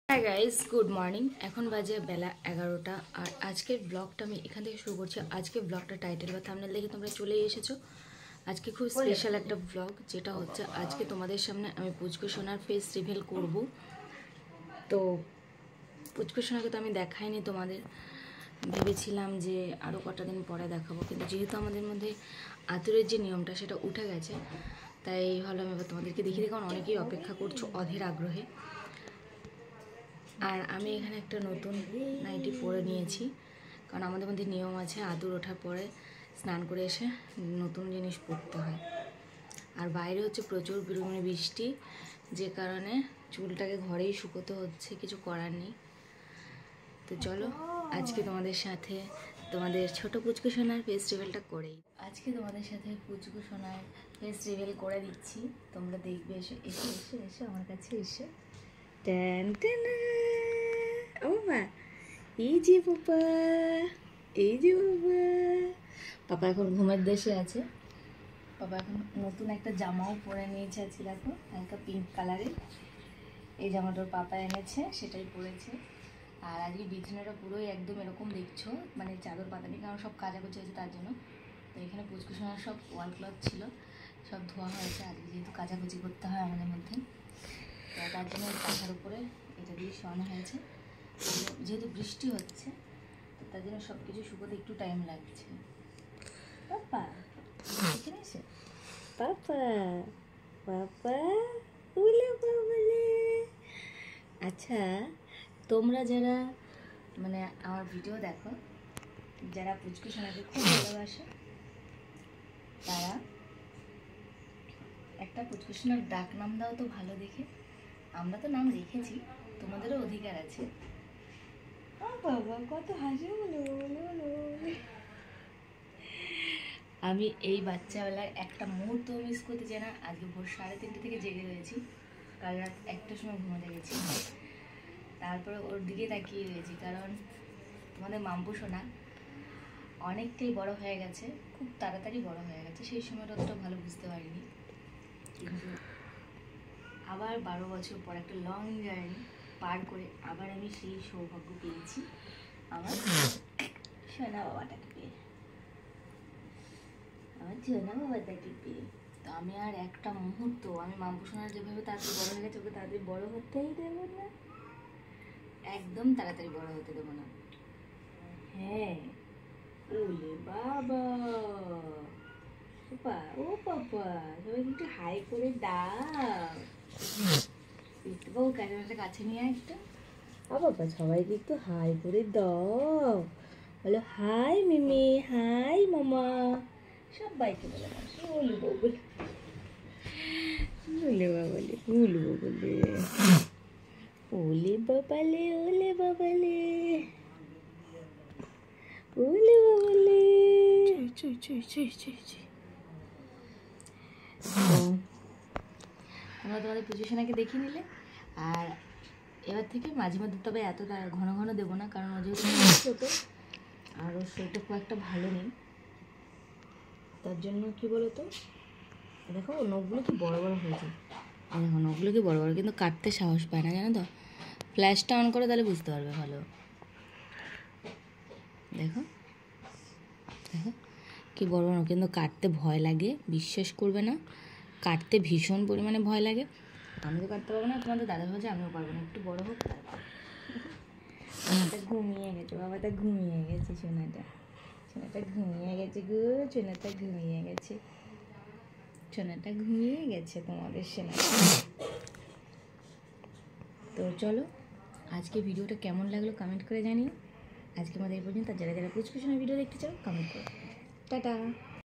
Hi guys good morning এখন বাজে বেলা 11টা আর আজকের ব্লগটা আমি এখান থেকে শুরু করছি। আজকে ব্লগটা টাইটেল বা থাম্বনেল দেখে তোমরা চলে এসেছো। আজকে খুব স্পেশাল একটা ব্লগ, যেটা হচ্ছে আজকে তোমাদের সামনে আমি পুচকু সোনার ফেস রিভিল করব। তো পুচকু সোনাকে তো আমি দেখাইনি তোমাদের, ভেবেছিলাম যে আরও কটা দিন পরে দেখাবো, কিন্তু যেহেতু আমাদের মধ্যে আতুরের যে নিয়মটা সেটা উঠে গেছে, তাই ভাবলাম এবার তোমাদেরকে দেখিয়ে দিই, কারণ অনেকেই অপেক্ষা করছো অধীর আগ্রহে। আর আমি এখানে একটা নতুন নাইটি পরে নিয়েছি, কারণ আমাদের মধ্যে নিয়ম আছে আদুর ওঠার পরে স্নান করে এসে নতুন জিনিস পরতে হয়। আর বাইরে হচ্ছে প্রচুর পরিমাণে বৃষ্টি, যে কারণে চুলটাকে ঘরেই শুকোতে হচ্ছে, কিছু করার নেই। তো চলো আজকে তোমাদের সাথে তোমাদের ছোট পুচকু সোনার ফেস রিভিলটা করেই আজকে তোমাদের সাথে পুচকু সোনার ফেস রিভিল করে দিচ্ছি। তোমরা দেখবে, এসে এসে এসে এসে আমার কাছে এসে টেন টেন। ও মা, এই যে পাপা, এই যে বাবা। পাপা এখন ঘুমের দেশে আছে। পাপা এখন নতুন একটা জামাও পরে নিয়েছে, আছে দেখো, হালকা পিঙ্ক কালারের। এই জামাটার পাপা এনেছে, সেটাই পরেছে। আর আজকে বিছানাটা পুরোই একদম এরকম দেখছো, মানে চাদর পাতা নেই, কারণ সব কাচাকুচি হয়েছে তার জন্য। তো এখানে পুচকু সোনার সব ওয়াল ক্লথ ছিল, সব ধোয়া হয়েছে। আজকে যেহেতু কাচাকুচি করতে হয় আমাদের মধ্যে, তো তার জন্য এই পাখার উপরে এটা দিয়ে শোয়ানো হয়েছে। যেহেতু বৃষ্টি হচ্ছে, তো তার জন্য সব কিছু শুকোতে একটু টাইম লাগছে। পাপা এখানে এসে, পাপা পাপা বলে বলে। আচ্ছা, তোমরা যারা মানে আমার ভিডিও দেখো, যারা পুচকু সোনাকে খুব ভালোবাসে, তারা একটা পুচকু সোনার ডাক নাম দাও তো ভালো দেখে। আমরা তো নাম রেখেছি, তোমাদেরও অধিকার আছে। বাবা কত হাসি, বলো বলো বলো। আমি এই বাচ্চাবেলার একটা মুহূর্ত মিস করতে চাই না। আজকে ভোর 3:30 থেকে জেগে রয়েছি, কাল রাত 1টার সময় ঘুমাতে গেছি, তারপরে ওর দিকে তাকিয়ে রয়েছি, কারণ তোমাদের মাম্পু সোনা অনেকটাই বড় হয়ে গেছে, খুব তাড়াতাড়ি বড় হয়ে গেছে। সেই সময়টা অতটা ভালো বুঝতে পারিনি, কিন্তু আবার 12 বছর পর একটা লং জার্নি পার করে আবার আমি সেই সৌভাগ্য পেয়েছি আমার সোনা বাবাটাকে পেয়ে, আমার সোনা বাবাটাকে পেয়ে। তো আমি আর একটা মুহূর্ত, আমি মাম্পু সোনার যেভাবে তাড়াতাড়ি বড় হয়ে গেছে, ওকে তাড়াতাড়ি বড় হতেই দেবো না, একদম তাড়াতাড়ি বড় হতে দেবো না। হ্যাঁ, ওলে বাবা, পাপা ও পাপা, সবাই একটু হাই করে দাও। দেখতে পাবো ক্যামেরাটা কাছে নিয়ে একটা। বাবা সবাইকে একটু হাই করে দাও, বলো হাই মিমি, হাই মামা, সবাইকে বলে দাও। বলবো বলে বলে বাবালে, বলবো বলে, ওলে বাবালে, ওলে বাবালে, ওলে বাবালে। চুই চুই চুই চুই চুই। আমরা তোমাদের পুজো সোনাকে দেখিয়ে নিলে, আর এবার থেকে মাঝে মধ্যে, তবে এতটা ঘন ঘন দেবো না, কারণ ও যেহেতু ছোট আর ওর শরীরটা খুব একটা ভালো নেই, তার জন্য কি বলো তো, দেখো ওর নখগুলো কি বড় বড় হয়েছে, দেখো নখগুলো কি বড় বড়, কিন্তু কাটতে সাহস পায় না, জানো তো। ফ্ল্যাশটা অন করো, তাহলে বুঝতে পারবে ভালো। দেখো দেখো কি বড় বড়, কিন্তু কাটতে ভয় লাগে, বিশ্বাস করবে না, কাটতে ভীষণ পরিমাণে ভয় লাগে। আমি তো কাটতে পারবো না, তোমাদের দাদা ভাবছে আমিও পারবো না, একটু বড় হোক তারপর। সোনাটা ঘুমিয়ে গেছে, বাবাটা ঘুমিয়ে গেছে, সোনাটা সোনাটা ঘুমিয়ে গেছে গো, সোনাটা ঘুমিয়ে গেছে, সোনাটা ঘুমিয়ে গেছে তোমাদের সোনাটা। তো চলো, আজকে ভিডিওটা কেমন লাগলো কমেন্ট করে জানিও। আজকে আমাদের এই পর্যন্ত। যারা যারা পুচকু সোনার ভিডিও দেখতে চাও কমেন্ট করো। টাটা।